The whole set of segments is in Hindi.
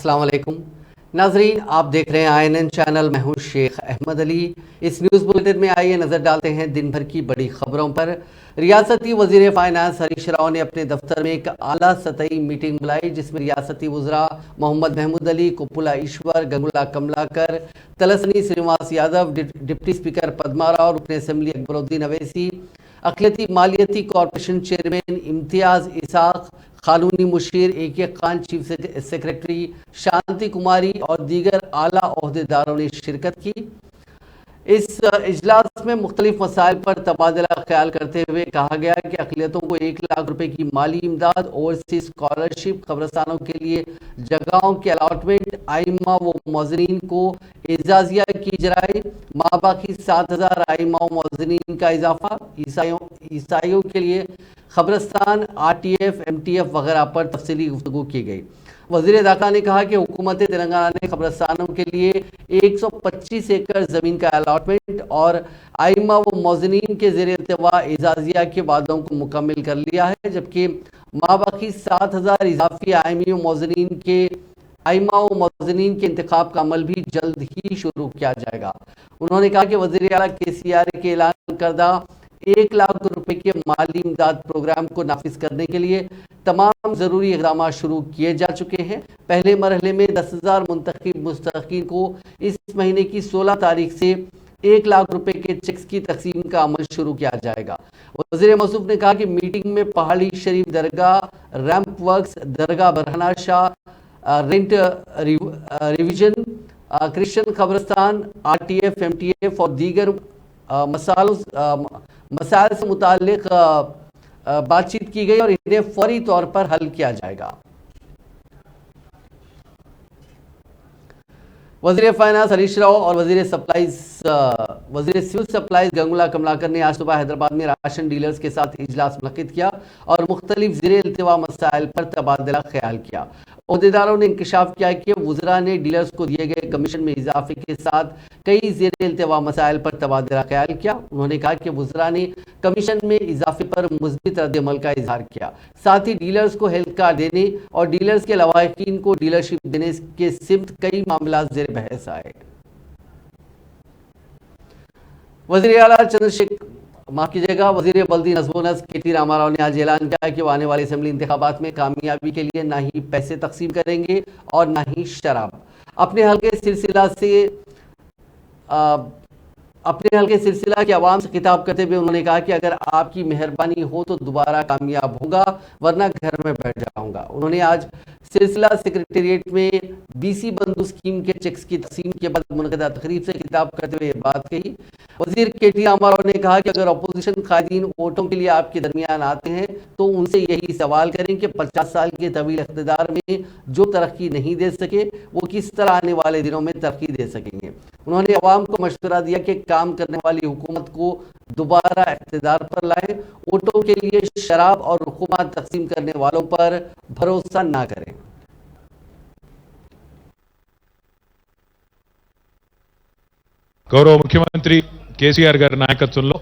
अस्सलाम वालेकुम नाजरीन, आप देख रहे हैं INN चैनल। मैं हूं शेख अहमद अली। इस न्यूज़ बुलेटिन में आइए नज़र डालते हैं दिन भर की बड़ी खबरों पर। रियासती वज़ीर फाइनेंस हरीश राव ने अपने दफ्तर में एक आला सतही मीटिंग बुलाई, जिसमें रियासती वज़रा मोहम्मद महमूद अली, कुप्पुला ईश्वर, गंगुला कमलाकर, तलसनी श्रीनिवास यादव, डिप्टी स्पीकर पद्मा राव, रुकन असम्बली अकबरुद्दीन अवैसी, अक़लियती मालियती कॉरपोरेशन चेयरमैन इम्तियाज़ इसाक, कानूनी मुशीर AK Khan, chief secretary Shanti Kumari और दीगर आला ओहदेदारों ने शिरकत की। इस इजलास में मुख्तलिफ मसाइल पर तबादला ख्याल करते हुए कहा गया कि अक़लियतों को 1 लाख रुपए की माली इमदाद, ओवरसीज स्कॉलरशिप, कब्रस्तानों के लिए जगहों के अलाटमेंट, आइम्मा व मौज़नीन को एजाजिया की जराए, माबाकी 7,000 आइम्मा व मौज़नीन का इजाफा, ईसाइयों के लिए कब्रस्तान, RTF, MTF वगैरह पर तफसीली गुफ्तगू की गई। वज़ीर दाखिला ने कहा कि हुकूमत तेलंगाना ने कब्रस्तानों के लिए 125 एकड़ ज़मीन का अलॉटमेंट और आइम्मा व मौज़नीन के ज़ेर इल्तिवा एजाजिया के वादों को मुकम्मल कर लिया है, जबकि माबाकी 7,000 इजाफी आइम्मा व मौज़नीन के इंतखाब का अमल भी जल्द ही शुरू किया जाएगा। उन्होंने कहा कि वज़ीर आला KCR के ऐलान करदा 1 लाख रुपए के माली इमदाद प्रोग्राम को नाफिज करने के लिए तमाम ज़रूरी इक़दाम शुरू किए जा चुके हैं। पहले मरहले में 10,000 मुंतखब मुस्तहिक़ीन को इस महीने की 16 तारीख से 1 लाख रुपए के चेक्स की तकसीम का अमल शुरू किया जाएगा। वज़ीर मौसूफ ने कहा कि मीटिंग में पहाड़ी शरीफ दरगाह, रैंप वर्क्स, दरगाह बरहना शाह, रेंट रिविजन, क्रिश्चियन कब्रस्तान, RTF, MTF और दीगर मसाइल से मुताल्लिक बातचीत की गई और इन्हें फौरी तौर पर हल किया जाएगा। वज़ीर फाइनेंस हरीश राव और वज़ीर सिविल सप्लाईज गंगुला कमलाकर ने आज सुबह हैदराबाद में राशन डीलर्स के साथ इजलास मुनक़िद किया और मुख्तलिफ ज़ेर इल्तिवा मसाइल पर तबादला ख्याल किया। ओहदेदारों ने इंकशाफ किया कि वज़रा ने डीलर्स को दिए गए कमीशन में इजाफे के साथ कई ज़ेर इल्तिवा मसाइल पर तबादला ख्याल किया। उन्होंने कहा कि वज़रा ने कमीशन में इजाफे पर मुस्बित रद्द-ए-अमल का इजहार किया, साथ ही डीलर्स को हेल्थ कार्ड देने और डीलर्स के लवाहिकीन को डीलरशिप देने के सिमत कई मामला ज़ेर बहस आए। वज़ीर आला वज़ीर बल्दी नज़्म व नस्क KT रामाराव ने आज ऐलान किया कि वो आने वाले असेंबली इंतखाबात में कामयाबी के लिए ना ही पैसे तकसीम करेंगे और ना ही शराब। अपने हल्के सिलसिला के अवाम से खिताब करते हुए उन्होंने कहा कि अगर आपकी मेहरबानी हो तो दोबारा कामयाब होगा, वरना घर में बैठ जाऊंगा। उन्होंने आज सिलसिला सेक्रेटेरिएट में BC बंधु स्कीम के चेक्स की तकसीम के बाद मुनक़दा तकरीब से खिताब करते हुए बात कही। वज़ीर KT रामाराव ने कहा कि अगर अपोजिशन कायदीन वोटों के लिए आपके दरमियान आते हैं तो उनसे यही सवाल करें कि 50 साल के तवील इक़्तिदार में जो तरक्की नहीं दे सके वो किस तरह आने वाले दिनों में तरक्की दे सकेंगे। उन्होंने अवाम को मशवरा दिया कि काम करने वाली हुकूमत को दोबारा इक़्तिदार पर लाएं, वोटों के लिए शराब और रुक़ूमात तकसीम करने वालों पर भरोसा ना करें। గౌరవ ముఖ్యమంత్రి KCR గారి నాయకత్వంలో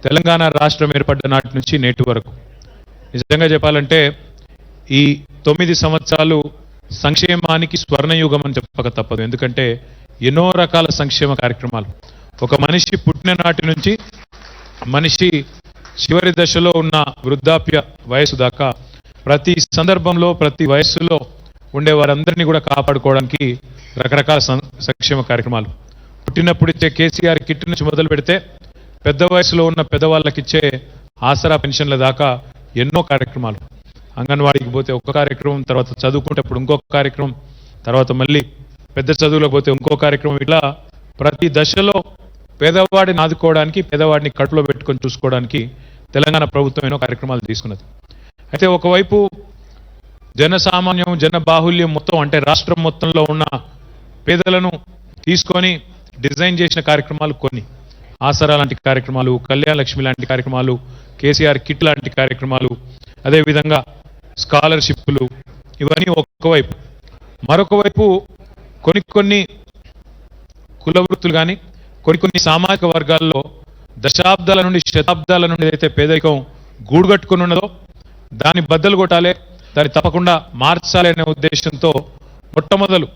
తెలంగాణ రాష్ట్రం ఏర్పడ్డ నాటి నుంచి నేటి వరకు నిజంగా చెప్పాలంటే ఈ 9 సంవత్సరాలు సంక్షేమానికి స్వర్ణయుగం అని చెప్పక తప్పదు. ఎందుకంటే ఎన్నో రకాల సంక్షేమ కార్యక్రమాలు ఒక మనిషి పుట్టిన నాటి నుంచి మనిషి చివరి దశలో ఉన్న వృద్ధాప్య వయసు దాకా ప్రతి సందర్భంలో ప్రతి వయస్సులో ఉండే వారందరినీ కూడా కాపాడుకోవడానికి రకరకాల సంక్షేమ కార్యక్రమాలు. పుట్టినప్పుడు ఇచ్చే KCR కిట్ నుంచి మొదలు పెడితే పెద్ద వయసులో ఉన్న పెద్దవాళ్ళకి ఇచ్చే ఆసరా పెన్షన్ల దాకా ఎన్నో కార్యక్రమాలు. అంగన్వాడీకి పోతే ఒక కార్యక్రమం, తర్వాత చదువుకుంటప్పుడు ఇంకొక కార్యక్రమం, తర్వాత మళ్ళీ పెద్ద చదువులకు పోతే ఇంకో కార్యక్రమం, ఇట్లా ప్రతి దశలో పేదవాడిని ఆదుకోవడానికి, పేదవాడిని కట్టులో పెట్టుకొని చూసుకోవడానికి తెలంగాణ ప్రభుత్వం ఎన్నో కార్యక్రమాలు తీసుకున్నది. అయితే ఒకవైపు జనసామాన్యం, జన బాహుల్యం మొత్తం అంటే రాష్ట్రం మొత్తంలో ఉన్న పేదలను తీసుకొని డిజైన్ చేసిన కార్యక్రమాలు కొన్ని, ఆసరా లాంటి కార్యక్రమాలు, కళ్యాణ లక్ష్మి లాంటి కార్యక్రమాలు, KCR కిట్ లాంటి కార్యక్రమాలు, అదేవిధంగా స్కాలర్షిప్లు, ఇవన్నీ ఒక్కవైపు. మరొక వైపు కొన్ని కుల వృత్తులు కానీ కొన్ని సామాజిక వర్గాల్లో దశాబ్దాల నుండి శతాబ్దాల నుండి అయితే పేదరికం గూడుగట్టుకుని ఉన్నదో దాన్ని బద్దలు కొట్టాలి, దాన్ని తప్పకుండా మార్చాలి అనే ఉద్దేశంతో మొట్టమొదలు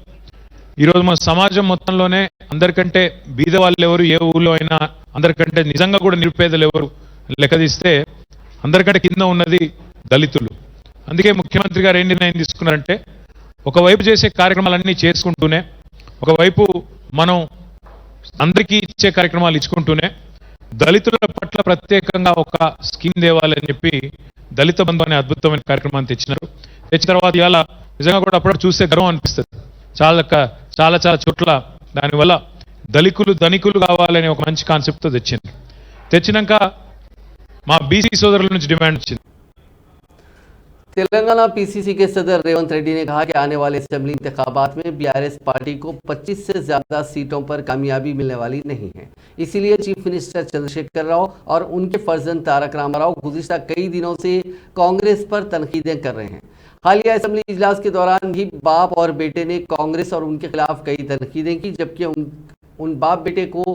ఈరోజు మన సమాజం మొత్తంలోనే అందరికంటే బీద వాళ్ళు ఎవరు, ఏ ఊళ్ళో అయినా అందరికంటే నిజంగా కూడా నిరుపేదలు ఎవరు లెక్కదీస్తే అందరికంటే కింద ఉన్నది దళితులు. అందుకే ముఖ్యమంత్రి గారు ఏం నిర్ణయం తీసుకున్నారంటే, ఒకవైపు చేసే కార్యక్రమాలన్నీ చేసుకుంటూనే, ఒకవైపు మనం అందరికీ ఇచ్చే కార్యక్రమాలు ఇచ్చుకుంటూనే దళితుల పట్ల ప్రత్యేకంగా ఒక స్కీమ్ తేవాలని చెప్పి దళిత బంధు అనే అద్భుతమైన కార్యక్రమాన్ని తెచ్చినారు. తెచ్చిన తర్వాత ఇవాళ నిజంగా కూడా అప్పుడు చూస్తే గర్వం అనిపిస్తుంది. చాలా చాలా చాలా చోట్ల దానివల్ల ధనికులు కావాలనే ఒక మంచి కాన్సెప్ట్తో తెచ్చినాక మా బీసీ సోదరుల నుంచి డిమాండ్ వచ్చింది. तेलंगाना पीसीसी के सदर रेवंत रेड्डी ने कहा कि आने वाले असेंबली इंतखाबात में बीआरएस पार्टी को 25 से ज्यादा सीटों पर कामयाबी मिलने वाली नहीं है। इसीलिए चीफ मिनिस्टर चंद्रशेखर राव और उनके फर्जंद तारक रामाराव गुज़िश्ता कई दिनों से कांग्रेस पर तनकीदें कर रहे हैं। हालिया असेंबली इजलास के दौरान भी बाप और बेटे ने कांग्रेस और उनके खिलाफ कई तनकीदें की, जबकि उन बाप बेटे को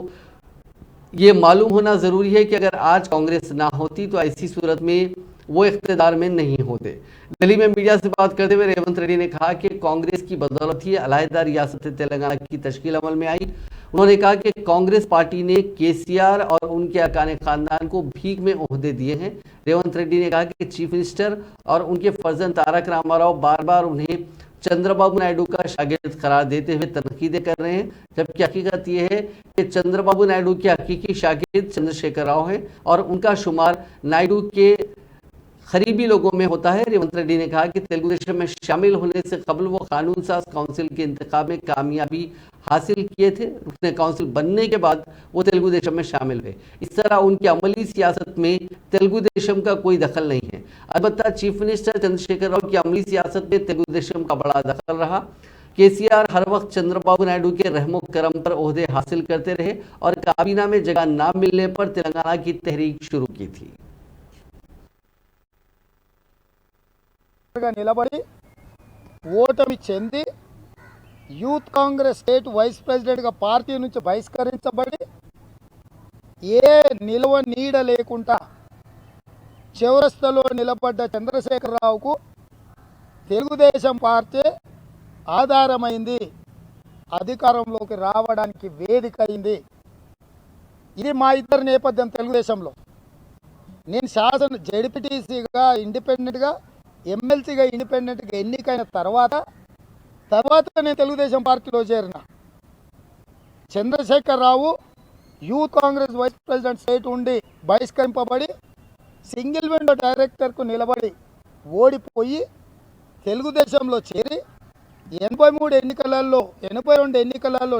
ये मालूम होना जरूरी है कि अगर आज कांग्रेस ना होती तो ऐसी सूरत में वो इख्तिदार में नहीं होते। दिल्ली में मीडिया से बात करते हुए रेवंत रेड्डी ने कहा कि कांग्रेस की बदौलत ही अलहदा रियासत तेलंगाना की तश्कील अमल में आई। उन्होंने कहा कि कांग्रेस पार्टी ने केसीआर और उनके अरकान खानदान को भीख में ओहदे दिए हैं। रेवंत रेड्डी ने कहा कि चीफ मिनिस्टर और उनके फर्जंद तारक रामाराव बार बार उन्हें चंद्रबाबू नायडू का शागिर्द करार देते हुए तनकीदें कर रहे हैं, जबकि हकीकत यह है कि चंद्रबाबू नायडू के हकीकी शागिर्द चंद्रशेखर राव हैं और उनका शुमार नायडू के करीबी लोगों में होता है। रेवंत रेड्डी ने कहा कि तेलुगु देशम में शामिल होने से कबल वो कानून साज काउंसिल के इंतखाब में कामयाबी हासिल किए थे। रुकने काउंसिल बनने के बाद वो तेलुगु देशम में शामिल हुए। इस तरह उनकी अमली सियासत में तेलुगु देशम का कोई दखल नहीं है। अलबत्ता चीफ मिनिस्टर चंद्रशेखर राव की अमली सियासत में तेलुगु देशम का बड़ा दखल रहा। केसीआर हर वक्त चंद्रबाबू नायडू के रहमो करम पर ओहदे हासिल करते रहे और काबीना में जगह न मिलने पर तेलंगाना की तहरीक शुरू की थी। నిలబడి ఓటమి చెంది యూత్ కాంగ్రెస్ స్టేట్ వైస్ ప్రెసిడెంట్గా పార్టీ నుంచి బహిష్కరించబడి ఏ నిలవ నీడ లేకుండా చౌరస్తాలో నిలబడ్డ చంద్రశేఖరరావుకు తెలుగుదేశం పార్టీ ఆధారమైంది, అధికారంలోకి రావడానికి వేదిక అయింది. ఇది మా ఇద్దరి నేపథ్యం. తెలుగుదేశంలో నేను శాసన జెడ్పీటీసీగా ఇండిపెండెంట్గా, ఎమ్మెల్సీగా ఇండిపెండెంట్గా ఎన్నికైన తర్వాత నేను తెలుగుదేశం పార్టీలో చేరిన. Chandrasekhar Rao youth Congress vice president state ఉండి బహిష్కరింపబడి సింగిల్ విండో డైరెక్టర్కు నిలబడి ఓడిపోయి తెలుగుదేశంలో చేరి 82 ఎన్నికలలో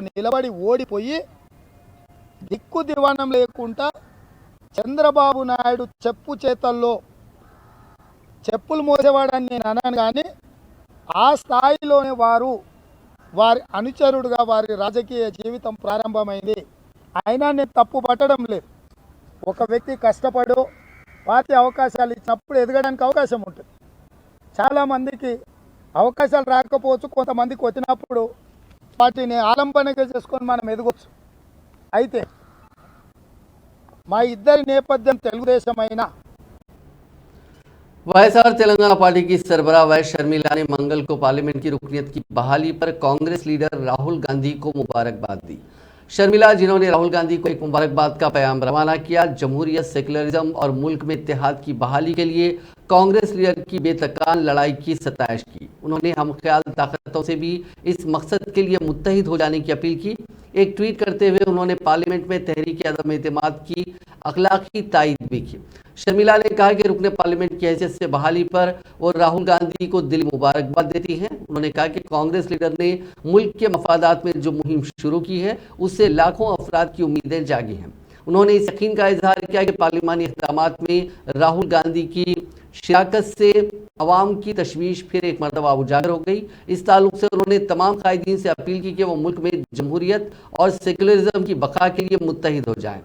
నిలబడి ఓడిపోయి దిక్కు దివాణం లేకుండా చంద్రబాబు నాయుడు చెప్పు చేతల్లో చెప్పులు మోసేవాడని నేను అన్నాను. కానీ ఆ స్థాయిలోనే వారి అనుచరుడుగా వారి రాజకీయ జీవితం ప్రారంభమైంది. అయినా నేను తప్పు పట్టడం లేదు. ఒక వ్యక్తి కష్టపడు పార్టీ అవకాశాలు ఇచ్చినప్పుడు ఎదగడానికి అవకాశం ఉంటుంది. చాలామందికి అవకాశాలు రాకపోవచ్చు, కొంతమందికి వచ్చినప్పుడు వాటిని ఆలంబనగా చేసుకొని మనం ఎదగొచ్చు. అయితే మా ఇద్దరి నేపథ్యం తెలుగుదేశం అయినా वाईएसआर तेलंगाना पार्टी की सरबराह वाई शर्मिला ने मंगल को पार्लियामेंट की रुकनीत की बहाली पर कांग्रेस लीडर राहुल गांधी को मुबारकबाद दी। शर्मिला, जिन्होंने राहुल गांधी को एक मुबारकबाद का पैगाम रवाना किया, जमहूरियत, सेकुलरिज्म और मुल्क में इत्तेहाद की बहाली के लिए कांग्रेस लीडर की बेतकान लड़ाई की सताइश की। उन्होंने हम ख्याल ताकतों से भी इस मकसद के लिए मुत्तहिद हो जाने की अपील की। एक ट्वीट करते हुए उन्होंने पार्लियामेंट में तहरीक अदम एतमाद की अखलाकी तायद भी की। शर्मिला ने कहा कि रुकने पार्लियामेंट की हैसियत से बहाली पर वो राहुल गांधी को दिली मुबारकबाद देती हैं। उन्होंने कहा कि कांग्रेस लीडर ने मुल्क के मफादात में जो मुहिम शुरू की है उससे लाखों अफराद की उम्मीदें जागी हैं। उन्होंने इस यकीन का इजहार किया कि पार्लिमानी इक़दामात में राहुल गांधी की शिराकत से अवाम की तशवीश फिर एक मरतबा उजागर हो गई। इस ताल्लुक से उन्होंने तमाम कायदीन से अपील की कि वो मुल्क में जमहूरियत और सेकुलरिज्म की बका के लिए मुत्तहिद हो जाएं।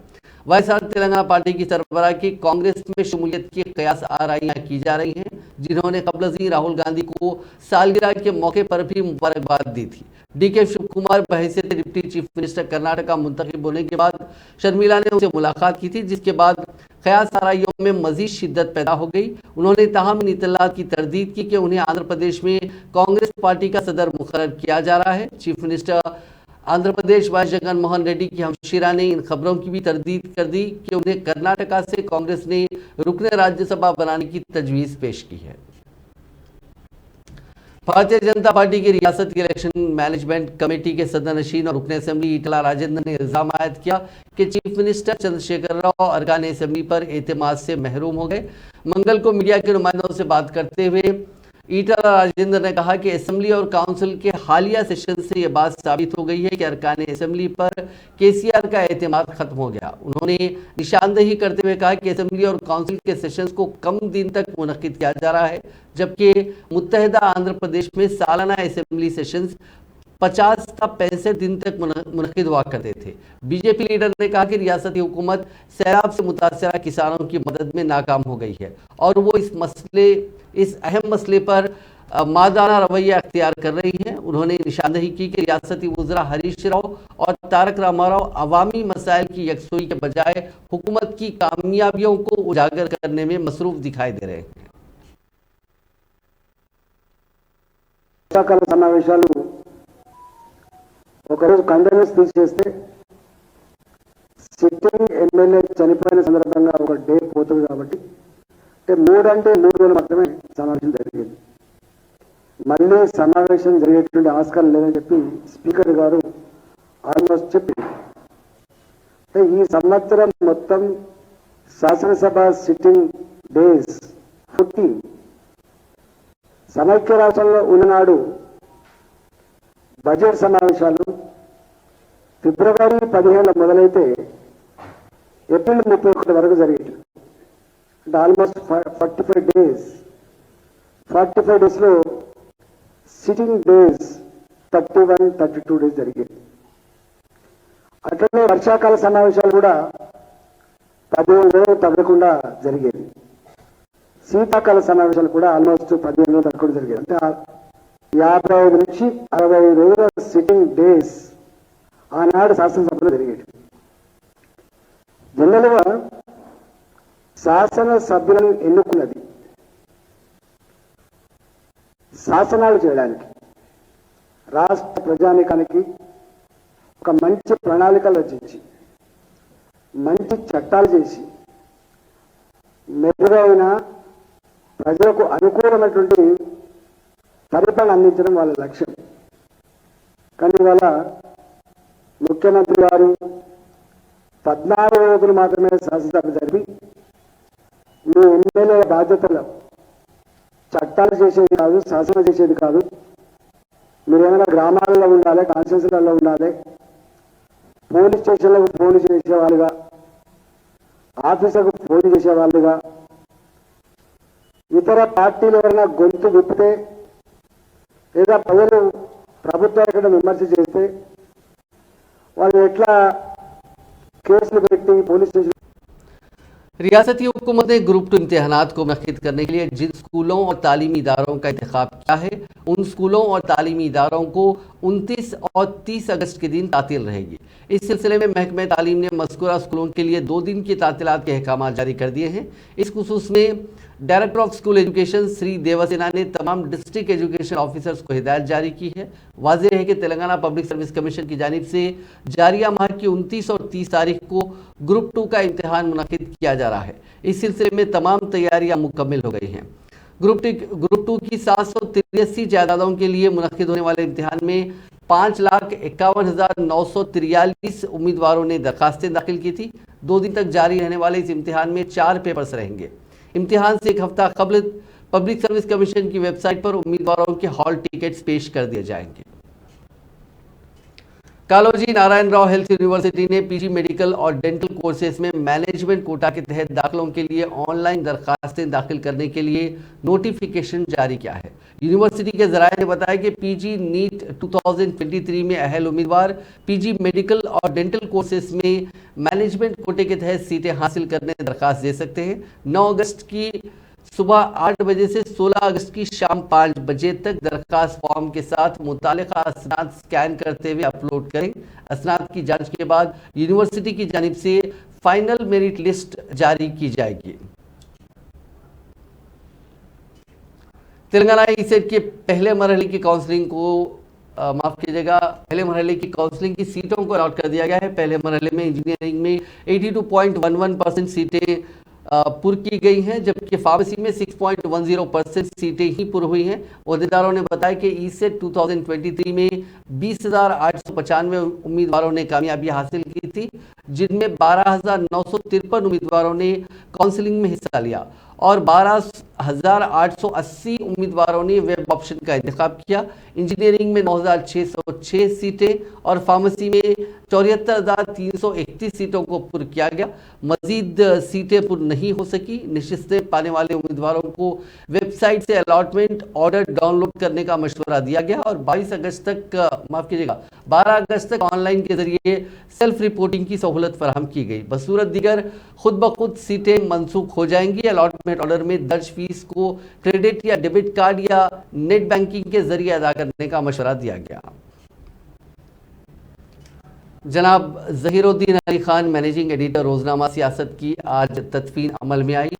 वाईएसआर तेलंगाना पार्टी की सरबराह की कांग्रेस में शमूलियत की कयास आराइयाँ की जा रही हैं, जिन्होंने कबलजी राहुल गांधी को सालगिरह के मौके पर भी मुबारकबाद दी थी। डीके शिव कुमार बहैसियत डिप्टी चीफ मिनिस्टर कर्नाटक मुंतखब होने के बाद शर्मिला ने उनसे मुलाकात की थी, जिसके बाद ख्याल साराइयों में मजीद शिद्दत पैदा हो गई। उन्होंने ताहम इन इत्तलात की तरदीद की कि उन्हें आंध्र प्रदेश में कांग्रेस पार्टी का सदर मुकर्रर किया जा रहा है। Chief minister Andhra Pradesh Y Jagan Mohan Reddy की हमशीरा ने इन खबरों की भी तरदीद कर दी कि उन्हें कर्नाटका से कांग्रेस ने रुकने राज्यसभा बनाने की तजवीज़ पेश की है। भारतीय जनता पार्टी की रियासत की इलेक्शन मैनेजमेंट कमेटी के सदरनशीन और रुकने असेंबली ईटला राजेंद्र ने इल्जाम आयद किया कि चीफ मिनिस्टर चंद्रशेखर राव अरकान असेंबली पर एतमाद से महरूम हो गए। मंगल को मीडिया के नुमाइंदों से बात करते हुए ईटला राजेंद्र ने कहा कि असेंबली और काउंसिल के हालिया सेशन से यह बात साबित हो गई है कि अरकान असेंबली पर केसीआर का एतमाद खत्म हो गया। उन्होंने निशानदेही करते हुए कहा कि असेंबली और काउंसिल के सेशंस को कम दिन तक मुनक्किद किया जा रहा है, जबकि मुत्तहिदा आंध्र प्रदेश में सालाना असेंबली सेशंस 50 था 65 दिन तक मुनक्किद हुआ करते थे। बीजेपी लीडर ने कहा कि रियासती हुकूमत सैलाब से मुतासरा किसानों की मदद में नाकाम हो गई है और वो इस अहम मसले पर मादाना रवैया अख्तियार कर रही है। उन्होंने निशानदेही की कि रियासती वज़रा हरीश राव और तारक रामाराव अवामी मसाइल की यकसुई के बजाय हुकूमत की कामयाबियों को उजागर करने में मसरूफ दिखाई दे रहे हैं। ఒకరోజు కండోలెన్స్ తీసేస్తే సిట్టింగ్ ఎమ్మెల్యే చనిపోయిన సందర్భంగా ఒక డే పోతుంది కాబట్టి అంటే 3 అంటే 3 రోజులు మాత్రమే సమావేశం జరిగింది. మళ్ళీ సమావేశం జరిగేటువంటి ఆస్కారం లేదని చెప్పి స్పీకర్ గారు ఆల్మోస్ట్ చెప్పింది. అంటే ఈ సంవత్సరం మొత్తం శాసనసభ సిట్టింగ్ డేస్ 14 సమైక్య రాష్ట్రంలో ఉన్ననాడు బడ్జెట్ సమావేశాలు ఫిబ్రవరి 17 మొదలైతే ఏప్రిల్ 31 వరకు జరిగాయి. అంటే ఆల్మోస్ట్ 45 డేస్. 45 డేస్లో సిట్టింగ్ డేస్ 31, 32 డేస్ జరిగాయి. అట్లనే వర్షాకాల సమావేశాలు కూడా 15 రోజులు తగ్గకుండా జరిగేది. శీతాకాల సమావేశాలు కూడా ఆల్మోస్ట్ 15 రోజులు తగ్గకుండా జరిగేది. అంటే 55 నుంచి 60 రోజుల సిట్టింగ్ డేస్ ఆనాడు శాసనసభలో జరిగేది. జనరల్గా శాసనసభ్యులను ఎన్నుకున్నది శాసనాలు చేయడానికి, రాష్ట్ర ప్రజానీకానికి ఒక మంచి ప్రణాళికలు రచించి మంచి చట్టాలు చేసి మెరుగైన ప్రజలకు అనుకూలమైనటువంటి పరిపాలన అందించడం వాళ్ళ లక్ష్యం. కానీ వాళ్ళ ముఖ్యమంత్రి గారు 14 రోజులు మాత్రమే శాసనసభ జరిపి మీ ఎమ్మెల్యేల బాధ్యతలు చట్టాలు చేసేది కాదు, శాసన చేసేది కాదు, మీరు ఏమైనా గ్రామాలలో ఉండాలి, కాన్స్టిట్యూన్సీలలో ఉండాలి, పోలీస్ స్టేషన్లకు ఫోన్ చేసేవాళ్ళుగా, ఆఫీసర్కు ఫోన్ చేసేవాళ్ళుగా, ఇతర పార్టీలు ఎవరైనా గొంతు విప్పితే లేదా ప్రజలు ప్రభుత్వం విమర్శ చేస్తే వాళ్ళు ఎట్లా కేసులు పెట్టి పోలీస్ స్టేషన్। रियासती हुकूमत ने ग्रुप 2 इम्तिहानात को मुनक्किद करने के लिए जिन स्कूलों और तालीमी इदारों का इंतखाब किया है उन स्कूलों और तालीमी इदारों को 29 और 30 अगस्त के दिन तातील रहेगी। इस सिलसिले में महकमे तालीम ने मज़कूरा स्कूलों के लिए 2 दिन की तातीलात के अहकाम जारी कर दिए हैं। इस खुसूस में director of school education Shri Devasena ने तमाम डिस्ट्रिक्ट एजुकेशन ऑफिसर्स को हिदायत जारी की है। वाज़ेह है कि तेलंगाना पब्लिक सर्विस कमीशन की जानिब से जारिया माह की 29 और 30 तारीख को ग्रुप 2 का इम्तिहान मुनक्किद किया जा रहा है। इस सिलसिले में तमाम तैयारियां मुकम्मल हो गई हैं। ग्रुप 2 की 783 जायदादों के लिए मुनक्किद होने वाले इम्तिहान में 5,51,943 उम्मीदवारों ने दरखास्तें दाखिल की थी। 2 दिन तक जारी रहने वाले इस इम्तिहान में 4 पेपर्स रहेंगे। इम्तिहान से 1 हफ्ता कबल पब्लिक सर्विस कमीशन की वेबसाइट पर उम्मीदवारों के हॉल टिकट्स पेश कर दिए जाएंगे। कालोजी नारायण राव हेल्थ यूनिवर्सिटी ने पीजी मेडिकल और डेंटल कोर्सेज में मैनेजमेंट कोटा के तहत दाखिलों के लिए ऑनलाइन दरखास्तें दाखिल करने के लिए नोटिफिकेशन जारी किया है। यूनिवर्सिटी के जराये ने बताया कि पीजी नीट 2023 में अहल उम्मीदवार पीजी मेडिकल और डेंटल कोर्सेज में मैनेजमेंट कोटे के तहत सीटें हासिल करने दरखास्त दे सकते हैं। 9 अगस्त की सुबह 8 बजे से 16 अगस्त की शाम 5 बजे तक दरखास्त फॉर्म के साथ मुतालिका असनाद स्कैन करते हुए अपलोड करें। असनाद की जांच के बाद यूनिवर्सिटी की जानिब से फाइनल मेरिट लिस्ट जारी की जाएगी। तेलंगाना ई-सेट के पहले मरहले की काउंसलिंग को माफ कीजिएगा, पहले मरहले की काउंसलिंग की सीटों को अलॉट कर दिया गया है। पहले मरहले में इंजीनियरिंग में 82.11% सीटें पुर की गई हैं, जबकि फार्मेसी में 6.10% सीटें ही पुर हुई हैं। अहदेदारों ने बताया कि ई-सेट 2023 में 20,895 उम्मीदवारों ने कामयाबी हासिल की थी, जिनमें 12,953 उम्मीदवारों ने काउंसलिंग में हिस्सा लिया और 12,880 उम्मीदवारों ने वेब ऑप्शन का इंतखाब किया। इंजीनियरिंग में 9,606 सीटें और फार्मेसी में 74,331 सीटों को पुर किया गया। मजीद सीटें पुर नहीं हो सकी। निश्चितें पाने वाले उम्मीदवारों को वेबसाइट से अलॉटमेंट ऑर्डर डाउनलोड करने का मशवरा दिया गया और 12 अगस्त तक ऑनलाइन के जरिए सेल्फ रिपोर्टिंग की सहूलत फराहम की गई। बसूरत दीगर खुद ब खुद सीटें मनसूख हो जाएंगी। अलॉटमेंट ऑर्डर में दर्ज फीस को क्रेडिट या डेबिट कार्ड या नेट बैंकिंग के जरिए अदा करने का मशवरा दिया गया। जनाब जहीरुद्दीन अली खान, मैनेजिंग एडिटर रोजनामा सियासत की आज तदफीन अमल में आई।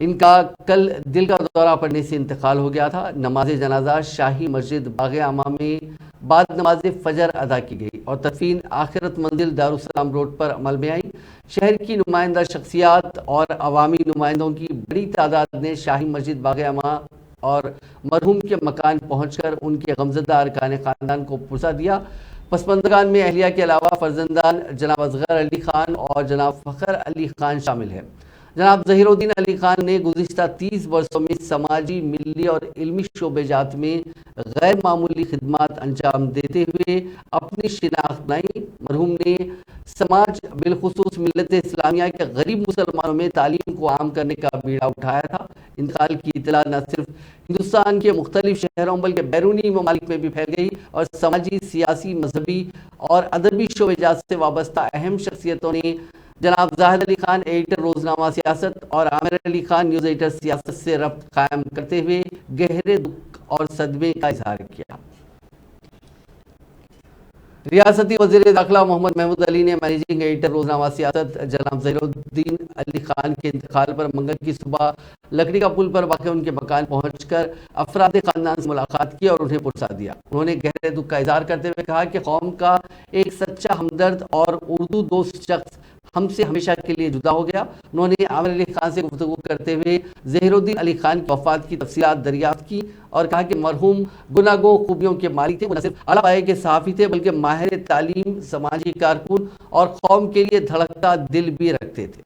इनका कल दिल का दौरा पड़ने से इंतकाल हो गया था। नमाज जनाजा शाही मस्जिद बाग़े आमा में बाद नमाज फजर अदा की गई और तदफीन आखिरत मंजिल दारुस्सलाम रोड पर अमल में आई। शहर की नुमाइंदा शख्सियात और अवामी नुमाइंदों की बड़ी तादाद ने शाही मस्जिद बाग़े आमा और मरहूम के मकान पहुंचकर उनके गमज़दा अरकान ख़ानदान को पुरसा दिया। पसमंदगान में अहलिया के अलावा फर्जंदान जनाब असगर अली खान और जनाब फ़खर अली खान शामिल हैं। जनाब जहीरुद्दीन अली खान ने गुज़िश्ता 30 वर्षों में समाजी, मिली और इल्मी शोबेजात में गैर मामूली खिदमात अंजाम देते हुए अपनी शिनाख्त बनाई। मरहूम ने समाज बिलखुसूस मिल्लत इस्लामिया के गरीब मुसलमानों में तालीम को आम करने का बीड़ा उठाया था। इंतकाल की इतला न सिर्फ हिंदुस्तान के मुख्तलिफ शहरों बल्कि बैरूनी ममालिक में भी फैल गई और समाजी, सियासी, मजहबी और अदबी शोबेजात से वाबस्ता अहम शख्सियतों ने जनाब जाहिद अली खान, एडिटर रोजनामा सियासत और आमिर अली खान, न्यूज़ एडिटर सियासत से रब्त कायम करते हुए गहरे दुख और सदमे का इजहार किया। रियासती वज़ीर दाखिला मोहम्मद महमूद अली ने मैनेजिंग एडिटर रोजनामा सियासत जनाब जहीरुद्दीन अली खान के इंतकाल पर मंगल की सुबह लकड़ी का पुल पर वाक़ उनके मकान पहुंचकर अफराद खानदान से मुलाकात की और उन्हें पुरसा दिया। उन्होंने गहरे दुख का इजहार करते हुए कहा कि कौम का एक सच्चा हमदर्द और उर्दू दोस्त शख्स हमसे हमेशा के लिए जुदा हो गया। उन्होंने आमिर अली खान से गुफ्तगू करते हुए जहीरुद्दीन अली खान की वफ़ात की तफसीलात दरियाफ्त की और कहा कि मरहूम गुनागो खूबियों के मालिक थे। वो न सिर्फ आला पाए के सहाफ़ी थे बल्कि माहिर तालीम, समाजी कारकुन और कौम के लिए धड़कता दिल भी रखते थे।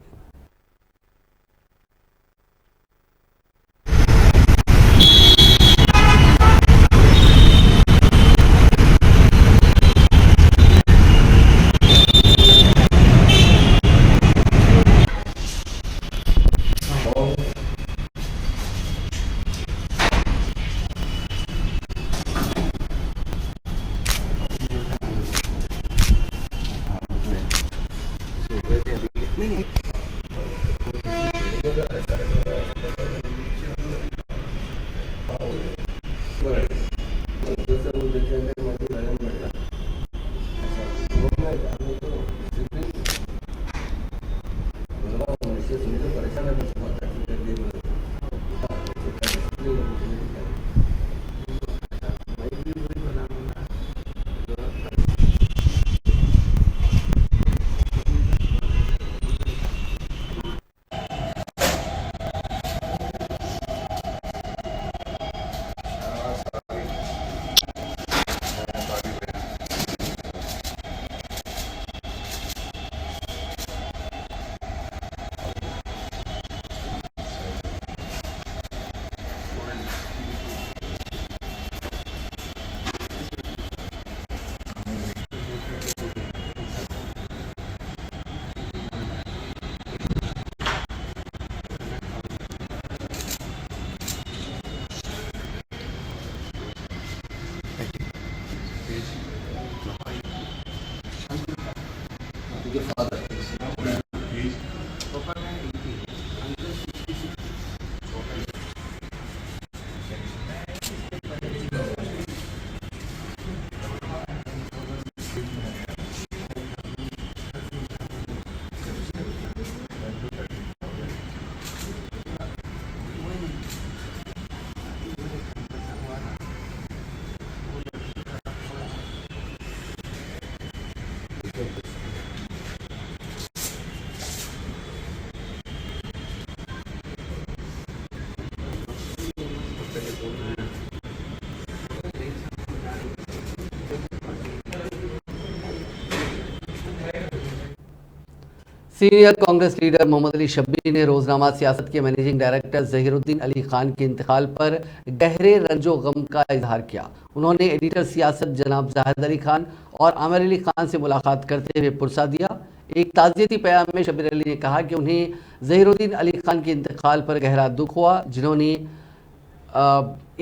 सीनियर कांग्रेस लीडर मोहम्मद अली शब्बीर ने रोजनामा सियासत के मैनेजिंग डायरेक्टर ज़हीरुद्दीन अली खान के इंतकाल पर गहरे रंजो गम का इजहार किया। उन्होंने एडिटर सियासत जनाब जाहिद अली खान और आमिर अली खान से मुलाकात करते हुए पुरसा दिया। एक ताज़ियती बयान में शब्बीर अली ने कहा कि उन्हें ज़हीरुद्दीन अली खान के इंतकाल पर गहरा दुख हुआ, जिन्होंने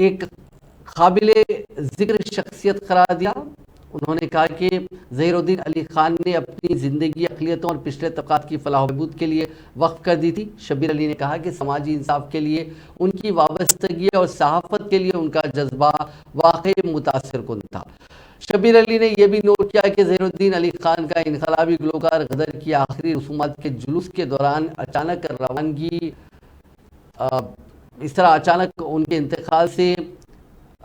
एक काबिले जिक्र शख्सियत करार दिया। उन्होंने कहा कि ज़हीरुद्दीन अली खान ने अपनी ज़िंदगी अक़लियतों और पिछले तबक़ात की फलाह बहबूद के लिए वक्फ़ कर दी थी। शब्बीर अली ने कहा कि समाजी इंसाफ के लिए उनकी वाबस्तगी और सहाफ़त के लिए उनका जज्बा वाक़ई मुतासिर कुन था। शब्बीर अली ने यह भी नोट किया कि ज़हीरुद्दीन अली खान का इनक़लाबी गुलकार गदर की आखिरी रसूमात के जुलूस के दौरान अचानक रवानगी इस तरह अचानक उनके इंतकाल से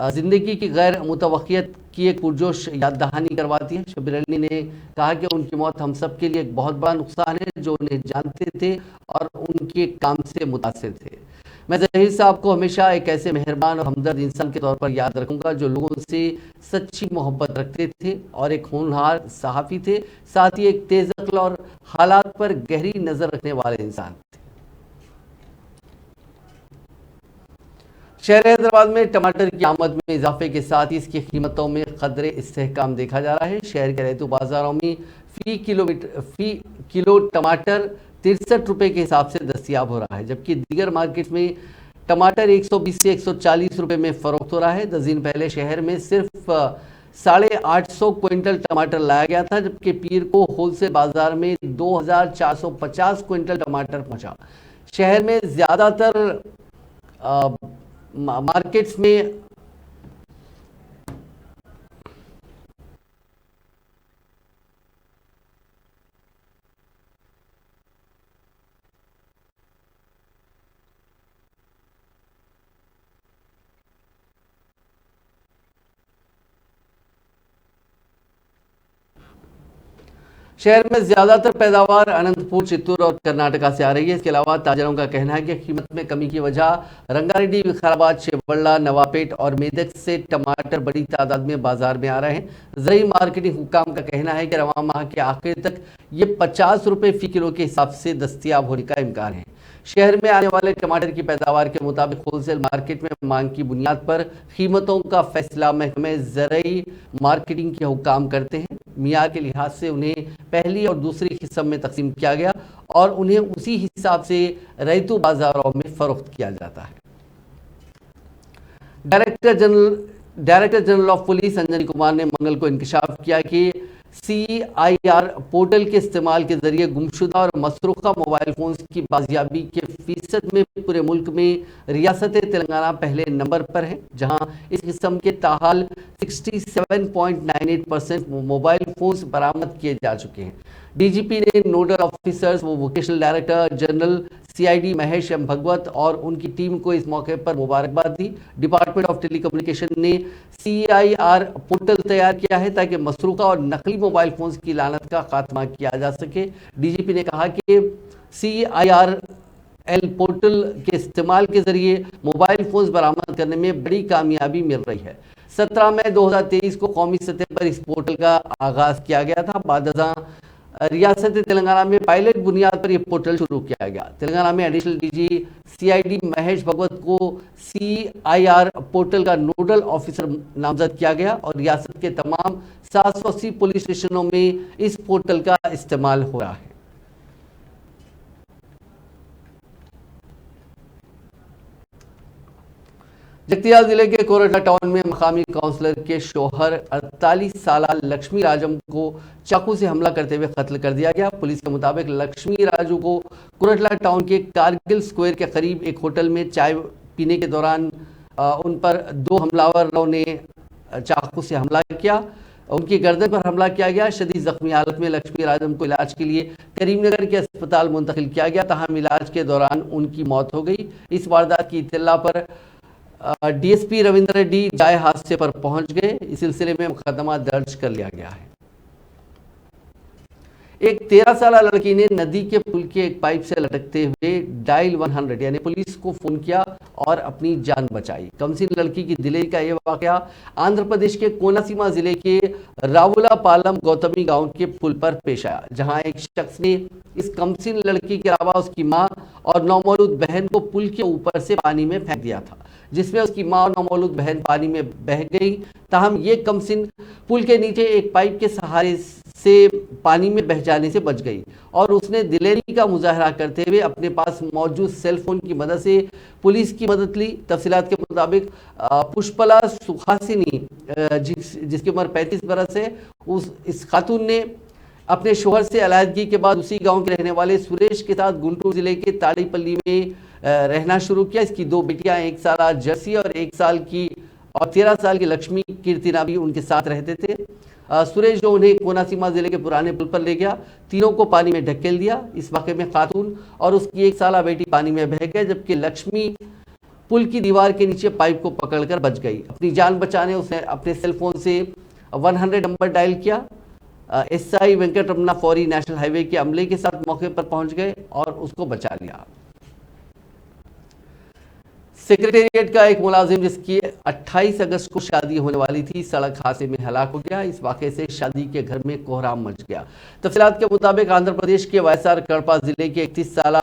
ज़िंदगी की गैर मुतवक्कियत की एक पुरजोश याद दहानी करवाती है। शब्बीर अली ने कहा कि उनकी मौत हम सब के लिए एक बहुत बड़ा नुकसान है, जो उन्हें जानते थे और उनके काम से मुतासिर थे। मैं ज़हीर साहब को हमेशा एक ऐसे मेहरबान और हमदर्द इंसान के तौर पर याद रखूंगा, जो लोगों से सच्ची मोहब्बत रखते थे और एक होनहार सहाफ़ी थे, साथ ही एक तेज़ अक्ल और हालात पर गहरी नज़र रखने वाले इंसान थे। शहर हैदराबाद में टमाटर की आमद में इजाफे के साथ ही इसकी कीमतों में कदरे इस्तेहकाम देखा जा रहा है। शहर के रैतू बाजारों में फी किलो टमाटर 63 रुपये के हिसाब से दस्तियाब हो रहा है, जबकि दीगर मार्केट में टमाटर 120 से 140 रुपये में फ़रोख्त हो रहा है। 10 दिन पहले शहर में सिर्फ 850 क्विंटल टमाटर लाया गया था, जबकि पीर को होलसेल बाजार में 2450 क्विंटल टमाटर पहुँचा। शहर में ज़्यादातर मार्केट्स में शहर में ज्यादातर पैदावार अनंतपुर, चित्तूर और कर्नाटका से आ रही है। इसके अलावा ताजरों का कहना है कि कीमत में कमी की वजह रंगारेड्डी, विकाराबाद, शेवल्ला, नवापेट और मेदक से टमाटर बड़ी तादाद में बाजार में आ रहे हैं। ज़रूरी मार्केटिंग हुकाम का कहना है कि रवां माह के आखिर तक ये 50 रुपये फी किलो के हिसाब से दस्तियाब होने का इम्कान है। शहर में आने वाले टमाटर की पैदावार के मुताबिक होलसेल मार्केट में मांग की बुनियाद पर कीमतों का फैसला महकमे ज़रूरी मार्केटिंग के हुकाम करते हैं। मियार के लिहाज से उन्हें पहली और दूसरी किस्म में तकसीम किया गया और उन्हें उसी हिसाब से रैतू बाजारों में फरोख्त किया जाता है। Director general of police Anjani Kumar ने मंगल को इंकशाफ किया कि CIR पोर्टल के इस्तेमाल के जरिए गुमशुदा और मसरूका मोबाइल फोन की बाजियाबी के फीसद में पूरे मुल्क में रियासत तेलंगाना पहले नंबर पर है, जहां इस किस्म के ताहाल 67.98% मोबाइल फोन्स बरामद किए जा चुके हैं। DGP ने नोडल ऑफिसर्स व vocational director general CID Mahesh M Bhagwat और उनकी टीम को इस मौके पर मुबारकबाद दी। डिपार्टमेंट ऑफ टेलीकम्युनिकेशन ने CIR पोर्टल तैयार किया है ताकि मसरूका और नकली मोबाइल फोन्स की लानत का खात्मा किया जा सके। DGP ने कहा कि CIRL पोर्टल के इस्तेमाल के जरिए मोबाइल फोन्स बरामद करने में बड़ी कामयाबी मिल रही है। 17 मई 2023 को कौमी सतह पर इस पोर्टल का आगाज किया गया था। बाद रियासत तेलंगाना में पायलट बुनियाद पर यह पोर्टल शुरू किया गया। तेलंगाना में एडिशनल DG CID महेश भगवत को CIR पोर्टल का नोडल ऑफिसर नामजद किया गया और रियासत के तमाम 780 पुलिस स्टेशनों में इस पोर्टल का इस्तेमाल हो रहा है। जगतियाल जिले के कोरटला टाउन में मकामी काउंसलर के शोहर 48 साल लक्ष्मी राजम को चाकू से हमला करते हुए कत्ल कर दिया गया। पुलिस के मुताबिक लक्ष्मी राजू को कोरटला टाउन के कारगिल स्क्वायर के करीब एक होटल में चाय पीने के दौरान उन पर 2 हमलावरों ने चाकू से हमला किया। उनकी गर्दन पर हमला किया गया। शदीद जख्मी हालत में लक्ष्मी राजम को इलाज के लिए करीमनगर के अस्पताल मुंतकिल किया गया, तहम इलाज के दौरान उनकी मौत हो गई। इस वारदात की इत्तला पर DSP रविंद्र रेड्डी जाए हादसे पर पहुंच गए। इस सिलसिले में मुकदमा दर्ज कर लिया गया है। एक 13 साल लड़की ने नदी के पुल के एक पाइप से लटकते हुए डायल 100 यानी पुलिस को फोन किया और अपनी जान बचाई। कमसिन लड़की की दिलेरी का यह वाकया आंध्र प्रदेश के कोनासीमा जिले के रावुलापालम गौतमी गांव के पुल पर पेश आया, जहां एक शख्स ने इस कमसिन लड़की के अलावा उसकी मां और नौमौलूद बहन को पुल के ऊपर से पानी में फेंक दिया था, जिसमें उसकी मां और नौमौलूद बहन पानी में बह गई। ताहम ये कमसिन पुल के नीचे एक पाइप के सहारे से पानी में बह जाने से बच गई और उसने दिलेरी का मुजाहरा करते हुए अपने पास मौजूद सेल फोन की मदद से पुलिस की मदद ली। तफसीलात के मुताबिक पुष्पला सुहासिनी जिसकी उम्र 35 बरस है, इस खातून ने अपने शोहर से अलहदगी के बाद उसी गांव के रहने वाले सुरेश के साथ गुंटूर जिले के ताड़ीपल्ली में रहना शुरू किया। इसकी 2 बेटियां 1 साल जर्सी और 1 साल की और 13 साल की लक्ष्मी कीर्तिना भी उनके साथ रहते थे। सुरेश जो उन्हें कोनासीमा जिले के पुराने पुल पर ले गया, तीनों को पानी में ढकेल दिया। इस वाक़े में खातून और उसकी 1 साल बेटी पानी में बह गए, जबकि लक्ष्मी पुल की दीवार के नीचे पाइप को पकड़कर बच गई। अपनी जान बचाने उसने अपने सेलफोन से 100 नंबर डायल किया। एसआई वेंकटरमना फौरी नेशनल हाईवे के अमले के साथ मौके पर पहुंच गए और उसको बचा लिया। सेक्रेटेरिएट का एक मुलाजिम जिसकी 28 अगस्त को शादी होने वाली थी, सड़क हादसे में हलाक हो गया। इस वाक़े से शादी के घर में कोहराम मच गया। तफसीलात के मुताबिक आंध्र प्रदेश के वायसार कड़पा जिले के 31 साल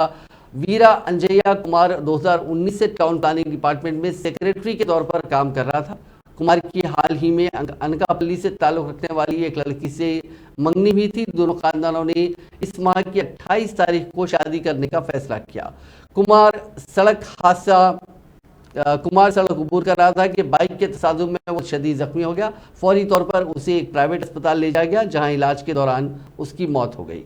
वीरा अंजय्या कुमार 2019 से टाउन प्लानिंग डिपार्टमेंट में सेक्रेटरी के तौर पर काम कर रहा था। कुमार की हाल ही में अनकापल्ली से ताल्लुक रखने वाली एक लड़की से मंगनी हुई थी। दोनों खानदानों ने इस माह की 28 तारीख को शादी करने का फैसला किया। कुमार सड़क अबूर कर रहा था कि बाइक के तसादुम में वो शदीद जख्मी हो गया। फौरी तौर पर उसे एक प्राइवेट अस्पताल ले जाया गया, जहां इलाज के दौरान उसकी मौत हो गई।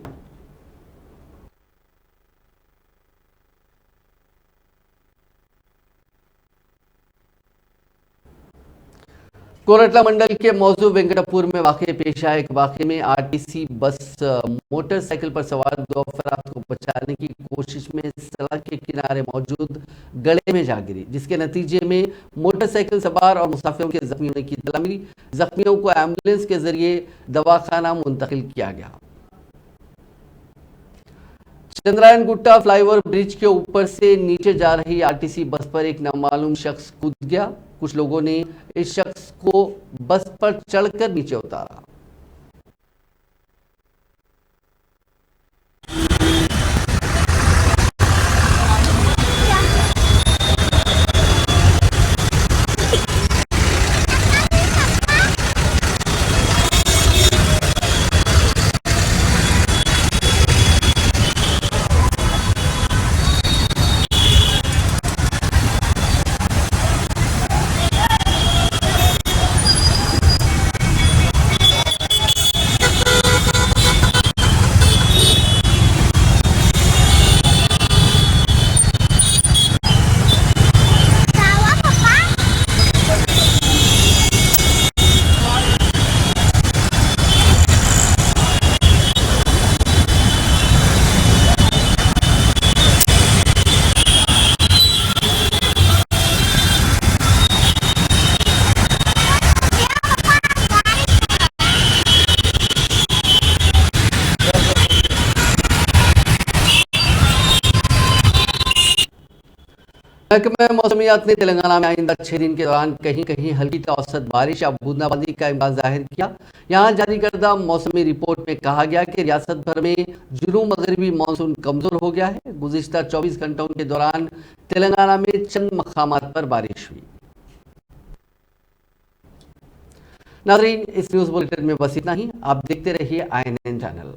कोरटला मंडल के मौजू वेंकटपुर में वाक़े पेश आए। एक वाक़े में आरटीसी बस मोटरसाइकिल पर सवार 2 अफराद को बचाने की कोशिश में सड़क के किनारे मौजूद गड्ढे में जा गिरी, जिसके नतीजे में मोटरसाइकिल सवार और मुसाफिरों के जख्मी होने की इत्तला मिली। जख्मियों को एम्बुलेंस के जरिए दवाखाना मुंतकिल किया गया। चंद्रायन गुट्टा फ्लाईओवर ब्रिज के ऊपर से नीचे जा रही आरटीसी बस पर एक नामालूम शख्स कूद गया। कुछ लोगों ने इस शख्स को बस पर चढ़कर नीचे उतारा। महकमा मौसमियात ने तेलंगाना में आइंदा 6 दिन के दौरान कहीं कहीं हल्की ता औसत बारिश या बूंदाबांदी का इम्कान जाहिर किया। यहां जारी करदा मौसमी रिपोर्ट में कहा गया कि रियासत भर में जुनूब मगरबी मानसून कमजोर हो गया है। गुज़िश्ता 24 घंटों के दौरान तेलंगाना में चंद मकामात पर बारिश हुई। नाज़रीन, इस न्यूज़ बुलेटिन में बस इतना ही। आप देखते रहिए INN चैनल।